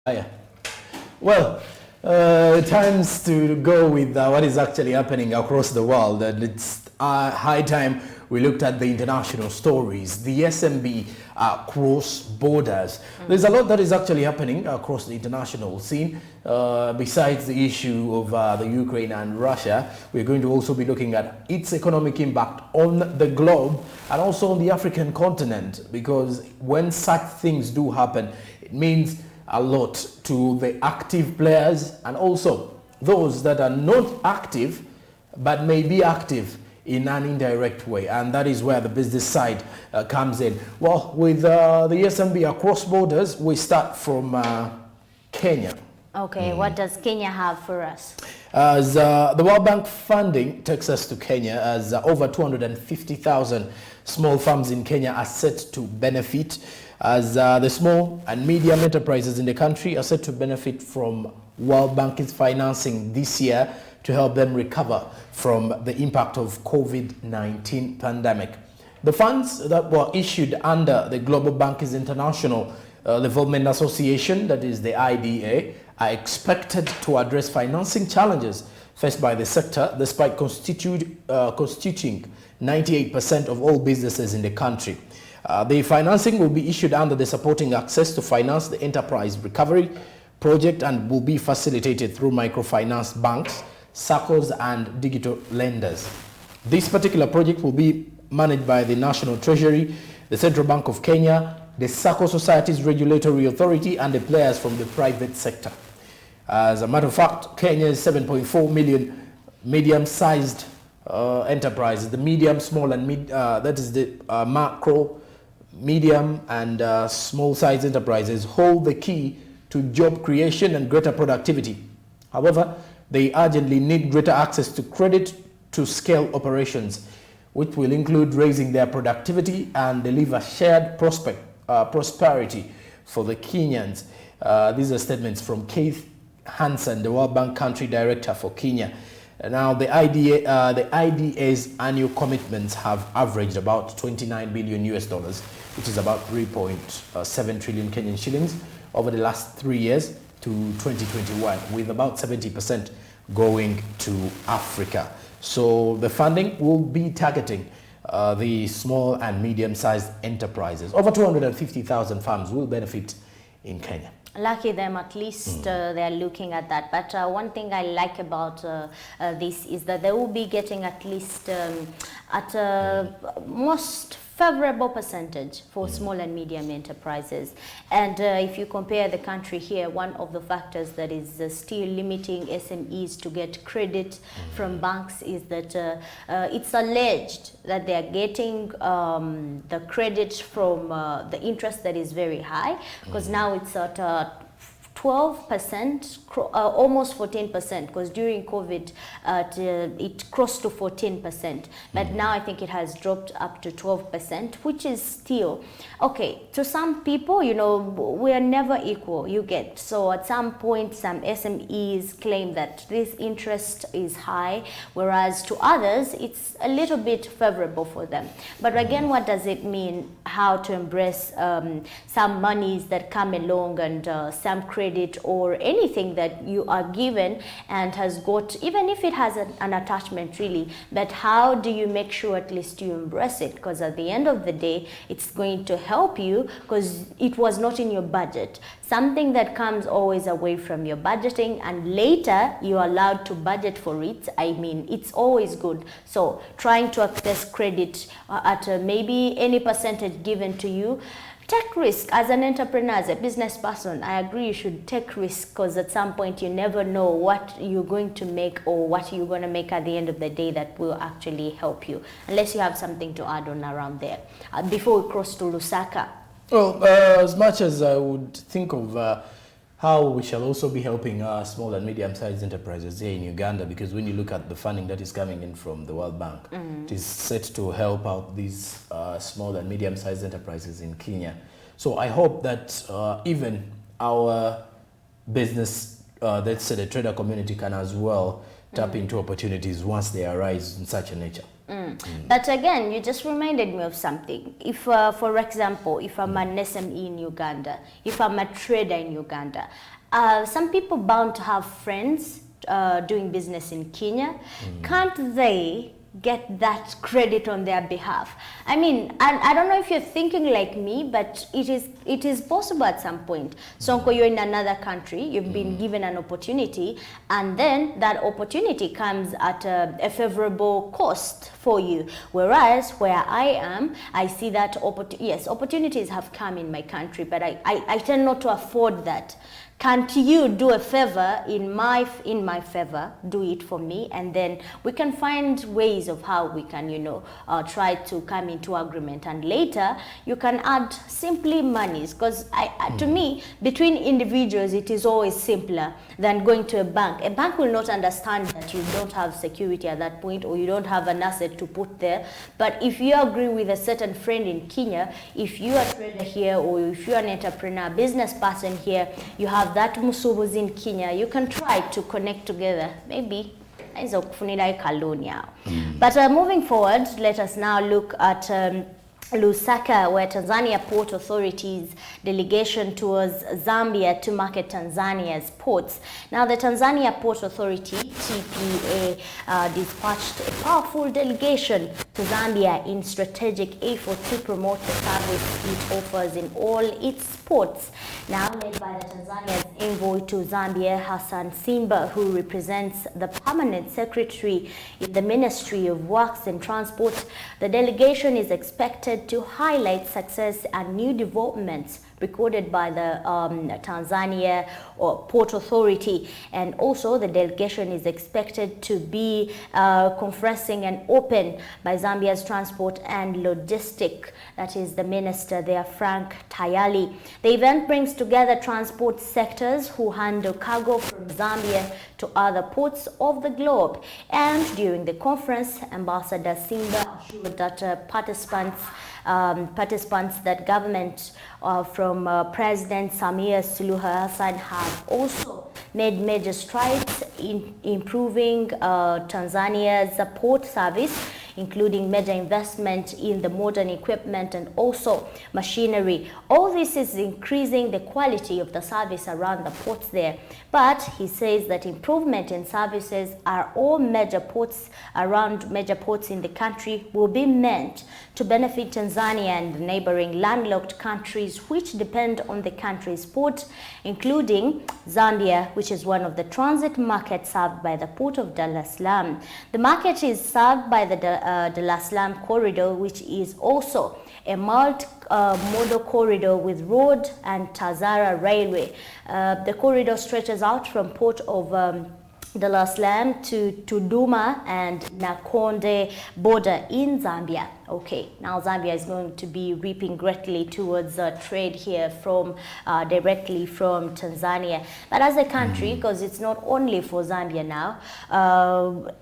Yeah. Well, times to go with what is actually happening across the world, and it's high time we looked at the international stories, the SMB cross borders. There's a lot that is actually happening across the international scene. Besides the issue of the Ukraine and Russia, we're going to also be looking at its economic impact on the globe and also on the African continent, because when such things do happen, it means a lot to the active players and also those that are not active but may be active in an indirect way, and that is where the business side comes in. Well, with the SMB across borders, we start from Kenya. Okay, what does Kenya have for us? As the World Bank funding takes us to Kenya, as over 250,000 small farms in Kenya are set to benefit, as the small and medium enterprises in the country are set to benefit from World Bank's financing this year to help them recover from the impact of COVID-19 pandemic. The funds that were issued under the Global Bank's International Development Association, that is the IDA, are expected to address financing challenges faced by the sector, despite constituting 98% of all businesses in the country. The financing will be issued under the Supporting Access to Finance the Enterprise Recovery Project and will be facilitated through microfinance banks, SACCOs and digital lenders. This particular project will be managed by the National Treasury, the Central Bank of Kenya, the SACCO Societies Regulatory Authority and the players from the private sector. As a matter of fact, Kenya's 7.4 million medium-sized enterprises, the medium, small and mid, that is the macro, medium and small-sized enterprises hold the key to job creation and greater productivity. However, they urgently need greater access to credit to scale operations, which will include raising their productivity and deliver shared prosperity for the Kenyans. These are statements from Keith Hansen, the World Bank Country Director for Kenya. Now, the IDA's annual commitments have averaged about 29 billion US dollars, which is about 3.7 trillion Kenyan shillings over the last 3 years to 2021, with about 70% going to Africa. So the funding will be targeting the small and medium-sized enterprises. Over 250,000 farms will benefit in Kenya. Lucky them, at least they're looking at that. But one thing I like about this is that they will be getting at least at a most favorable percentage for small and medium enterprises. And if you compare the country here, one of the factors that is still limiting SMEs to get credit from banks is that it's alleged that they are getting the credit from the interest that is very high, because now it's at 12%, almost 14%, because during COVID it crossed to 14%, but now I think it has dropped up to 12%, which is still okay. To some people, you know, we are never equal, you get. So at some point, some SMEs claim that this interest is high, whereas to others, it's a little bit favorable for them. But again, what does it mean? How to embrace some monies that come along and some credit or anything that you are given and has got, even if it has an attachment really, but how do you make sure at least you embrace it? Because at the end of the day, it's going to help you because it was not in your budget. Something that comes always away from your budgeting and later you're allowed to budget for it. I mean, it's always good. So trying to access credit at maybe any percentage given to you. Take risk as an entrepreneur, as a business person. I agree you should take risk, because at some point you never know what you're going to make or what you're going to make at the end of the day that will actually help you, unless you have something to add on around there. Before we cross to Lusaka. Well, as much as I would think of how we shall also be helping small and medium-sized enterprises here in Uganda, because when you look at the funding that is coming in from the World Bank, it is set to help out these small and medium-sized enterprises in Kenya. So I hope that even our business, let's say the trader community, can as well tap into opportunities once they arise in such a nature. But again, you just reminded me of something. If, for example, if I'm an SME in Uganda, if I'm a trader in Uganda, some people bound to have friends doing business in Kenya. Can't they get that credit on their behalf? I mean, I don't know if you're thinking like me, but it is possible at some point. So you're in another country, you've been given an opportunity, and then that opportunity comes at a favorable cost for you. Whereas where I am, I see that yes, opportunities have come in my country, but I tend not to afford that. Can't you do a favor in my favor, do it for me, and then we can find ways of how we can, you know, try to come into agreement, and later you can add simply monies, because to me, between individuals, it is always simpler than going to a bank. A bank will not understand that you don't have security at that point, or you don't have an asset to put there. But if you agree with a certain friend in Kenya, if you are a trader here, or if you're an entrepreneur, business person here, you have that musubus in Kenya, you can try to connect together. Maybe but moving forward, let us now look at Lusaka, where Tanzania Port Authority's delegation towards Zambia to market Tanzania's ports. Now, the Tanzania Port Authority, TPA, dispatched a powerful delegation to Zambia in strategic effort to promote the service it offers in all its ports. Now, led by the Tanzania's envoy to Zambia, Hassan Simba, who represents the permanent secretary in the Ministry of Works and Transport, the delegation is expected to highlight success and new developments recorded by the Tanzania Port Authority. And also the delegation is expected to be conferencing and open by Zambia's transport and logistic, that is the minister there, Frank Tayali. The event brings together transport sectors who handle cargo from Zambia to other ports of the globe. And during the conference, Ambassador Simba assured that participants that government from President Samia Suluhu Hassan have also made major strides in improving Tanzania's port service, including major investment in the modern equipment and also machinery. All this is increasing the quality of the service around the ports there. But he says that improvement in services are all major ports around major ports in the country will be meant to benefit Tanzania and the neighboring landlocked countries which depend on the country's port, including Zambia, which is one of the transit markets served by the port of Dar es Salaam. The market is served by the Dar es Salaam corridor, which is also a multi-modal corridor with road and Tazara railway. The corridor stretches out from port of Dar es Salaam to Duma and Nakonde border in Zambia. Okay, now Zambia is going to be reaping greatly towards trade here from directly from Tanzania. But as a country, because it's not only for Zambia now,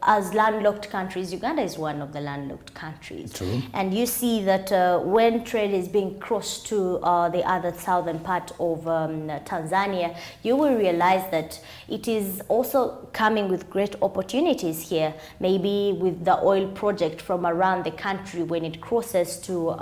as landlocked countries, Uganda is one of the landlocked countries. True. And you see that when trade is being crossed to the other southern part of Tanzania, you will realize that it is also coming with great opportunities here, maybe with the oil project from around the country. When it crosses to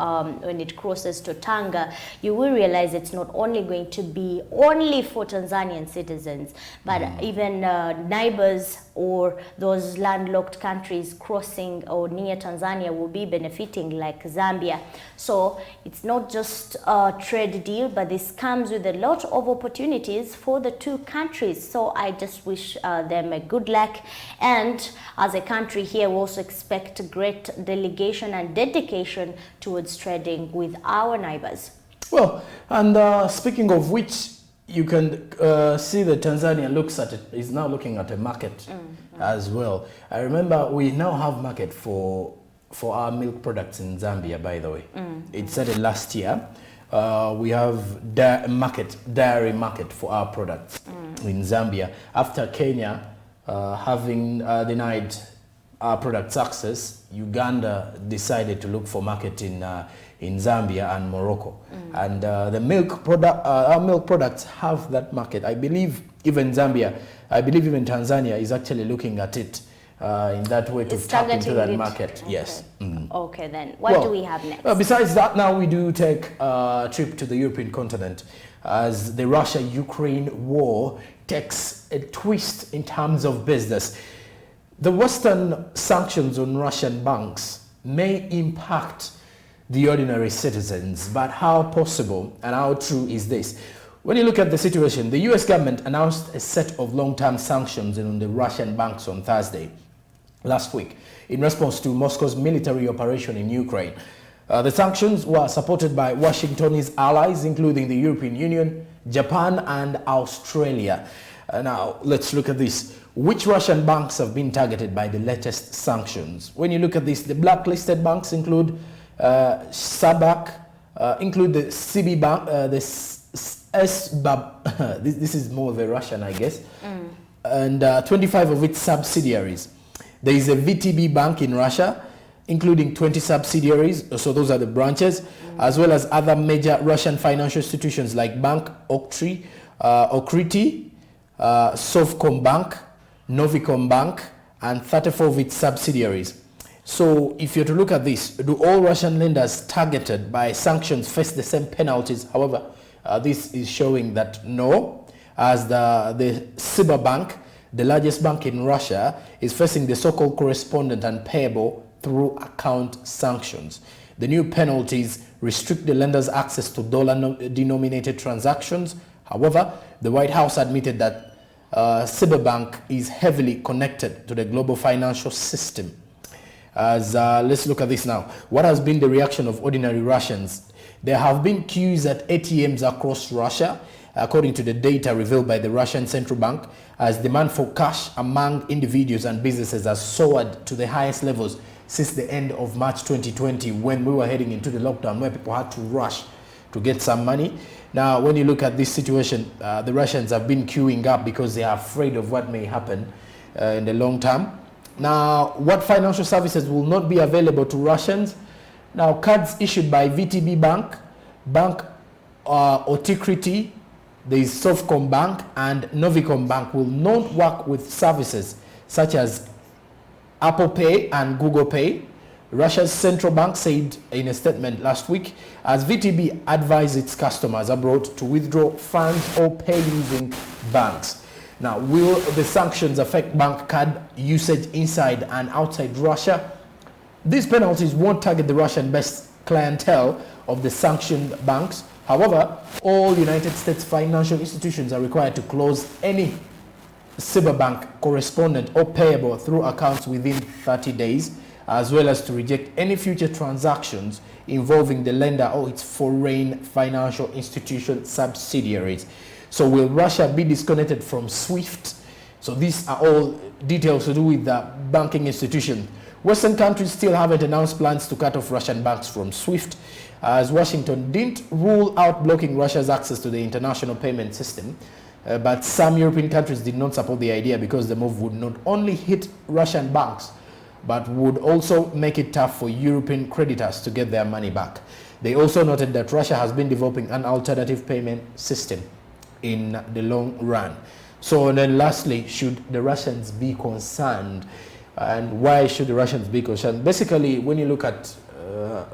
Tanga, you will realize it's not only going to be only for Tanzanian citizens, but even neighbors or those landlocked countries crossing or near Tanzania will be benefiting, like Zambia. So it's not just a trade deal, but this comes with a lot of opportunities for the two countries. So I just wish them a good luck. And as a country here, we also expect great delegation and dedication towards trading with our neighbors. Well, and speaking of which, you can see that Tanzania is now looking at a market as well. I remember we now have market for our milk products in Zambia, by the way. It started last year. We have dairy market for our products in Zambia. After Kenya having denied our products access, Uganda decided to look for market in Zambia and Morocco. And the milk product, our milk products have that market. I believe even Tanzania is actually looking at it in that way to It's tap into that targeting it. market. Okay. Yes. Okay, then. What do we have next? Besides that, now we do take a trip to the European continent as the Russia-Ukraine war takes a twist in terms of business. The Western sanctions on Russian banks may impact the ordinary citizens, but how possible and how true is this? When you look at the situation, the US government announced a set of long-term sanctions on the Russian banks on Thursday last week in response to Moscow's military operation in Ukraine. The sanctions were supported by Washington's allies, including the European Union, Japan, and Australia. Now, let's look at this. Which Russian banks have been targeted by the latest sanctions? When you look at this, the blacklisted banks include SABAC, include the CB Bank, the SBAB, this is more of a Russian, I guess, and 25 of its subsidiaries. There is a VTB bank in Russia, including 20 subsidiaries, so those are the branches, as well as other major Russian financial institutions like Bank Okriti, Sovcombank, Novicombank, and 34 of its subsidiaries. So if you're to look at this, do all Russian lenders targeted by sanctions face the same penalties? However, this is showing that no, as the Cyberbank, the largest bank in Russia, is facing the so-called correspondent and payable through account sanctions. The new penalties restrict the lender's access to dollar-denominated transactions. However, the White House admitted that Cyberbank is heavily connected to the global financial system. Let's look at this now. What has been the reaction of ordinary Russians? There have been queues at ATMs across Russia, according to the data revealed by the Russian Central Bank, as demand for cash among individuals and businesses has soared to the highest levels since the end of March 2020, when we were heading into the lockdown, where people had to rush to get some money. Now, when you look at this situation, the Russians have been queuing up because they are afraid of what may happen in the long term. Now, what financial services will not be available to Russians? Now, cards issued by VTB Bank, Bank Okriti, there is Sovcombank, and Novicombank will not work with services such as Apple Pay and Google Pay. Russia's central bank said in a statement last week, as VTB advised its customers abroad to withdraw funds or pay using banks. Now, will the sanctions affect bank card usage inside and outside Russia? These penalties won't target the Russian-based clientele of the sanctioned banks. However, all United States financial institutions are required to close any Cyberbank correspondent or payable through accounts within 30 days, as well as to reject any future transactions involving the lender or its foreign financial institution subsidiaries. So will Russia be disconnected from SWIFT? So these are all details to do with the banking institution. Western countries still haven't announced plans to cut off Russian banks from SWIFT, as Washington didn't rule out blocking Russia's access to the international payment system. But some European countries did not support the idea because the move would not only hit Russian banks, but would also make it tough for European creditors to get their money back. They also noted that Russia has been developing an alternative payment system in the long run. So then lastly, should the Russians be concerned? And why should the Russians be concerned? Basically, when you look at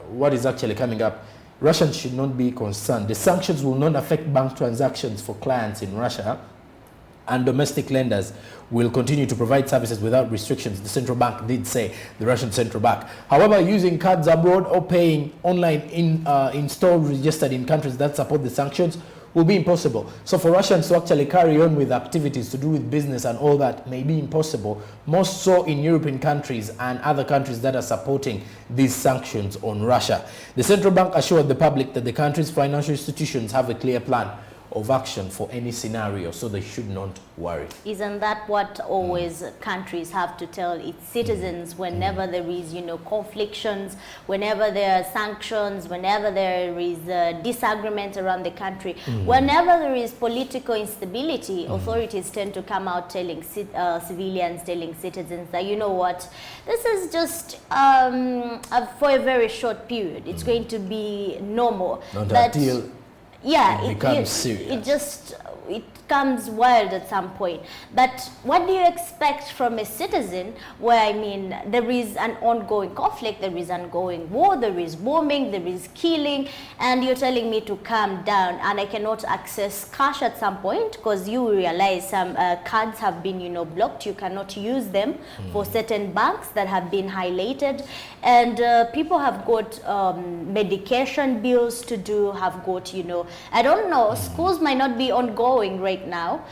what is actually coming up, Russians should not be concerned. The sanctions will not affect bank transactions for clients in Russia, and domestic lenders will continue to provide services without restrictions, the central bank did say, the Russian central bank. However, using cards abroad or paying online in stores registered in countries that support the sanctions will be impossible. So for Russians to actually carry on with activities to do with business and all that may be impossible, most so in European countries and other countries that are supporting these sanctions on Russia. The central bank assured the public that the country's financial institutions have a clear plan of action for any scenario, so they should not worry. Isn't that what always countries have to tell its citizens whenever there is, conflictions, whenever there are sanctions, whenever there is disagreement around the country, whenever there is political instability, authorities tend to come out telling civilians, telling citizens that, you know what, this is just for a very short period. It's going to be normal. Not until yeah, it becomes serious. It just, it comes wild at some point. But what do you expect from a citizen where, I mean, there is an ongoing conflict, there is ongoing war, there is bombing, there is killing, and you're telling me to calm down, and I cannot access cash at some point because you realize some cards have been, you know, blocked. You cannot use them for certain banks that have been highlighted, and people have got medication bills to do, have got, you know, I don't know, schools might not be ongoing right now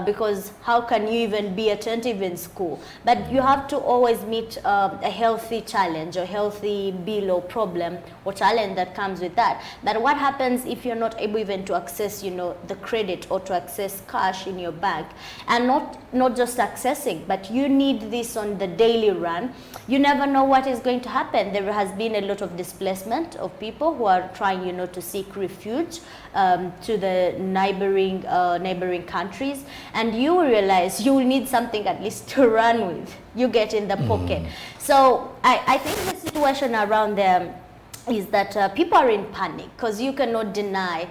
because how can you even be attentive in school? But you have to always meet a healthy challenge or healthy bill or problem or challenge that comes with that. But what happens if you're not able even to access, you know, the credit or to access cash in your bank, and not just accessing, but you need this on the daily run? You never know what is going to happen. There has been a lot of displacement of people who are trying, you know, to seek refuge to the neighboring countries, and you realize you will need something at least to run with. You get in the pocket. So I think the situation around them is that people are in panic because you cannot deny.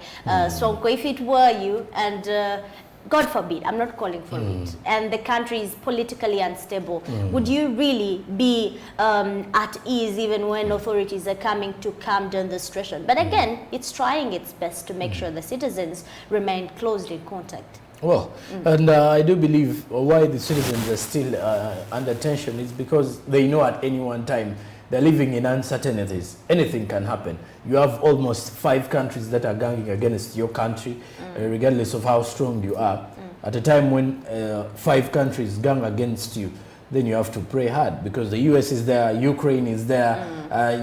So if it were you, and God forbid, I'm not calling for it, and the country is politically unstable, would you really be at ease even when authorities are coming to calm down the situation? But again, it's trying its best to make sure the citizens remain closely in contact. Well, and I do believe why the citizens are still under tension is because they know at any one time they're living in uncertainties. Anything can happen. You have almost 5 countries that are ganging against your country, regardless of how strong you are. At a time when 5 countries gang against you, then you have to pray hard because the US is there, Ukraine is there,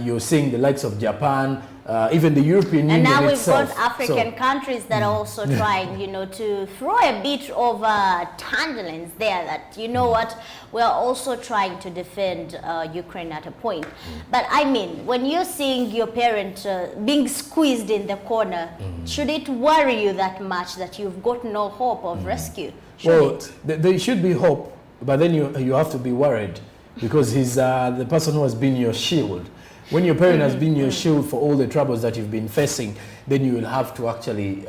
you're seeing the likes of Japan, even the European Union itself. And now we've itself. got African countries that are also trying, you know, to throw a bit of tangents there that, you know what, we're also trying to defend Ukraine at a point. But I mean, when you're seeing your parent being squeezed in the corner, should it worry you that much that you've got no hope of rescue? There should be hope, but then you have to be worried because he's the person who has been your shield. When your parent has been your shield for all the troubles that you've been facing, then you will have to actually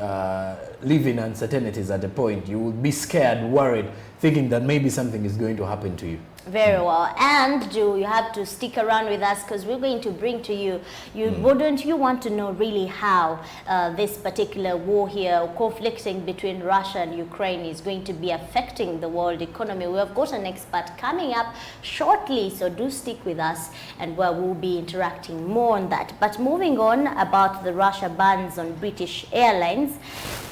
live in uncertainties at a point. You will be scared, worried, thinking that maybe something is going to happen to you. Very well. And you have to stick around with us because we're going to bring to you, wouldn't you want to know really how this particular war here, conflicting between Russia and Ukraine, is going to be affecting the world economy? We have got an expert coming up shortly, so do stick with us, and we'll be interacting more on that. But moving on about the Russia bans on British Airlines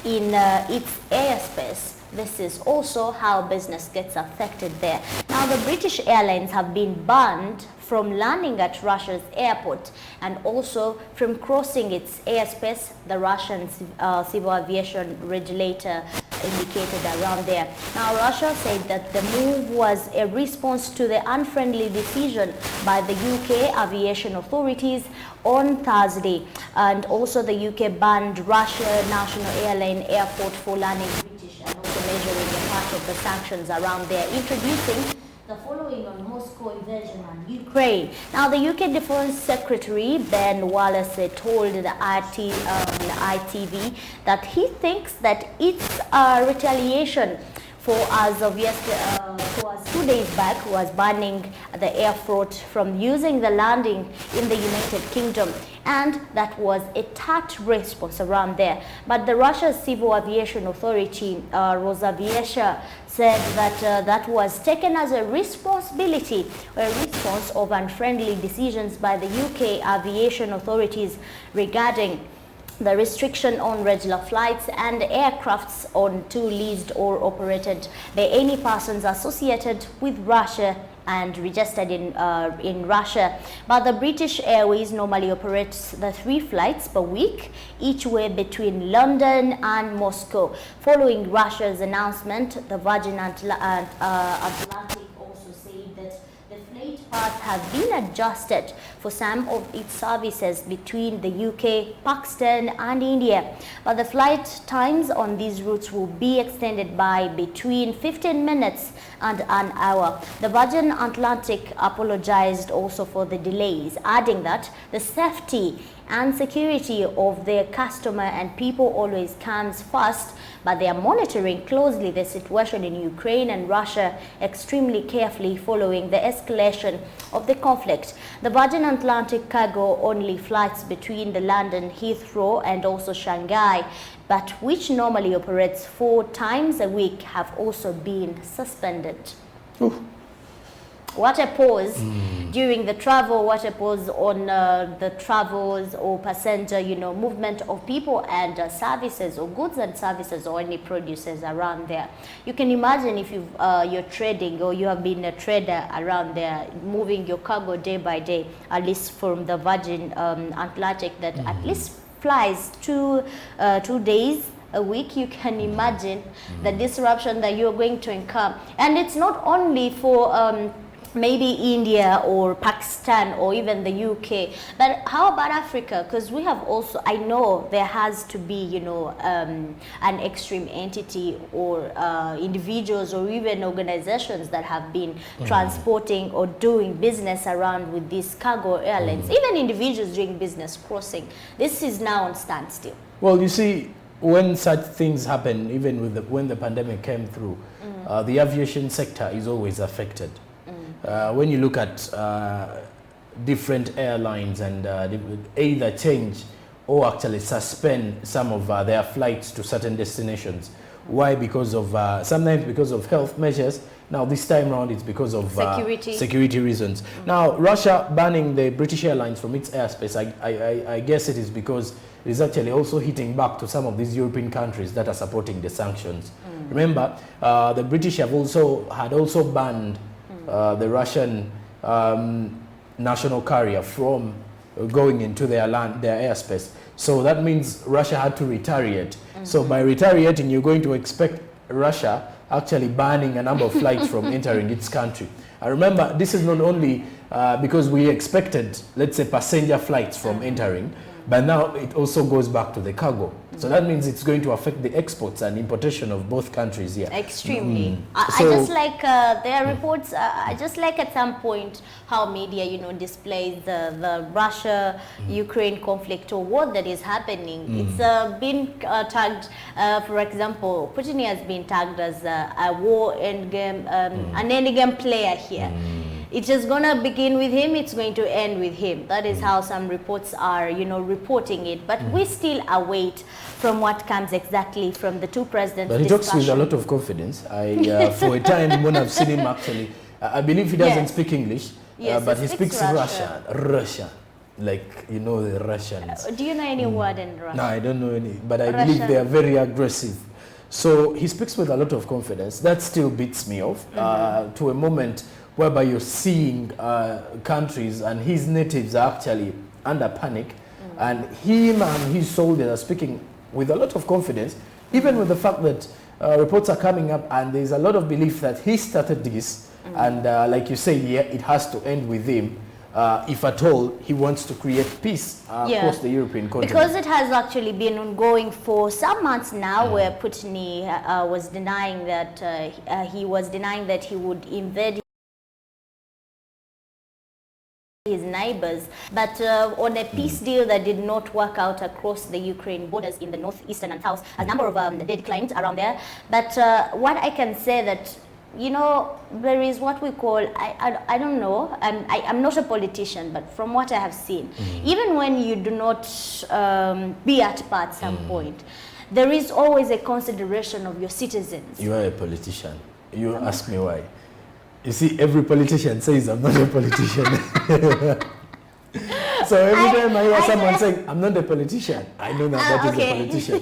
in its airspace. This is also how business gets affected there. Now, the British Airlines have been banned from landing at Russia's airport and also from crossing its airspace, the Russian civil aviation regulator indicated around there. Now, Russia said that the move was a response to the unfriendly decision by the UK aviation authorities on Thursday, and also the UK banned Russia National Airline Airport for landing British and also measuring a part of the sanctions around there, introducing the following on Moscow invasion on Ukraine. Now, the UK Defense Secretary Ben Wallace told the ITV that he thinks that it's a retaliation for, as of yesterday, 2 days back, was banning the air fleet from using the landing in the United Kingdom, and that was a tart response around there. But the Russia Civil Aviation Authority, Rosaviasha, said that that was taken as a responsibility, a response of unfriendly decisions by the UK aviation authorities regarding the restriction on regular flights and aircrafts on to leased or operated by any persons associated with Russia and registered in Russia. But the British Airways normally operates the 3 flights per week, each way between London and Moscow. Following Russia's announcement, the Virgin Atlantic also said that the flight paths have been adjusted for some of its services between the UK, Pakistan and India. But the flight times on these routes will be extended by between 15 minutes and an hour. The Virgin Atlantic apologized also for the delays, adding that the safety and security of their customer and people always comes first, but they are monitoring closely the situation in Ukraine and Russia extremely carefully following the escalation of the conflict. The Virgin Atlantic cargo only flights between the London Heathrow and also Shanghai, but which normally operates 4 times a week, have also been suspended. Ooh. What a pause during the travel, what a pause on the travels or passenger, movement of people and services or goods and services or any producers around there. You can imagine if you're trading or you have been a trader around there, moving your cargo day by day, at least from the Virgin Atlantic that at least flies 2 days a week. You can imagine the disruption that you're going to incur. And it's not only for maybe India or Pakistan or even the UK, but how about Africa? Because we have also, I know there has to be, an extreme entity or individuals or even organizations that have been transporting or doing business around with these cargo airlines, even individuals doing business crossing. This is now on standstill. Well, you see, when such things happen, even with when the pandemic came through, the aviation sector is always affected. When you look at different airlines and either change or actually suspend some of their flights to certain destinations. Why? Because of sometimes because of health measures. Now this time around it's because of security reasons. Now Russia banning the British Airlines from its airspace, I guess it is because it is actually also hitting back to some of these European countries that are supporting the sanctions. Remember, the British had also banned the Russian national carrier from going into their airspace. So that means Russia had to retaliate. So by retaliating, you're going to expect Russia actually banning a number of flights from entering its country. I remember this is not only because we expected, let's say, passenger flights from entering, but now it also goes back to the cargo. So that means it's going to affect the exports and importation of both countries here. Extremely. I just like there are reports, I just like at some point how media, displays the Russia-Ukraine conflict or war that is happening. It's been tagged, for example, Putin has been tagged as a war endgame, an endgame player here. It is going to begin with him, it's going to end with him. That is how some reports are, reporting it. But we still await from what comes exactly from the two presidents. But he talks with a lot of confidence. For a time when I've seen him actually, I believe he doesn't speak English, but he speaks Russian. Like, the Russians. Do you know any word in Russian? No, I don't know any, but I believe they are very aggressive. So he speaks with a lot of confidence. That still beats me off to a moment whereby you're seeing countries and his natives are actually under panic, and him and his soldiers are speaking with a lot of confidence, even with the fact that reports are coming up and there's a lot of belief that he started this, and like you say, it has to end with him. If at all he wants to create peace across the European continent. Because it has actually been ongoing for some months now, where Putin was denying that he would invade his neighbors, but on a peace deal that did not work out across the Ukraine borders in the northeastern and south, a number of dead claims around there. But what I can say that, there is what we call, I don't know, I'm not a politician, but from what I have seen, even when you do not be at par at some point, there is always a consideration of your citizens. You are a politician. You ask me why. You see, every politician says, I'm not a politician. So every time I hear someone saying, I'm not a politician, I know that is a politician.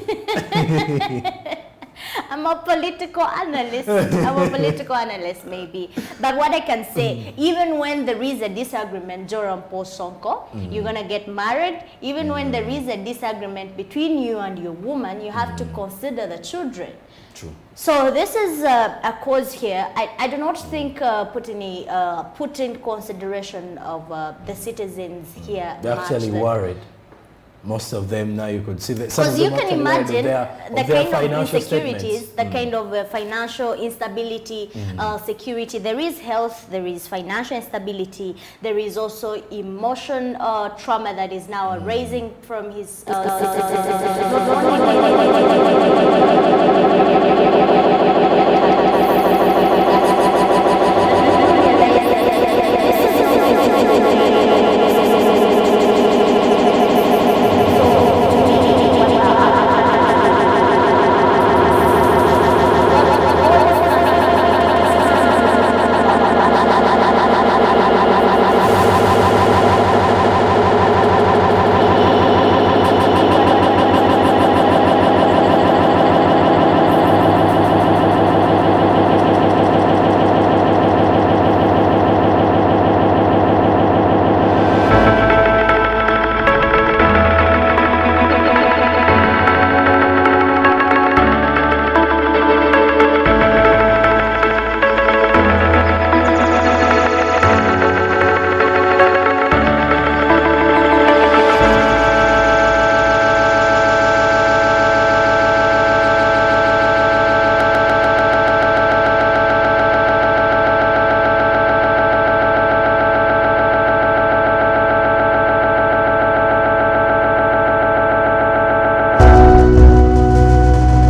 I'm a political analyst. I'm a political analyst, maybe. But what I can say, even when there is a disagreement, Joram Paul Sonko, you're going to get married. Even when there is a disagreement between you and your woman, you have to consider the children. True. So this is a cause here. I do not think put in consideration of the citizens here. They're actually worried. Most of them now, you could see that. Because you can imagine the kind of insecurities, statements. the kind of financial instability, security. There is health, there is financial instability, there is also emotion trauma that is now raising from his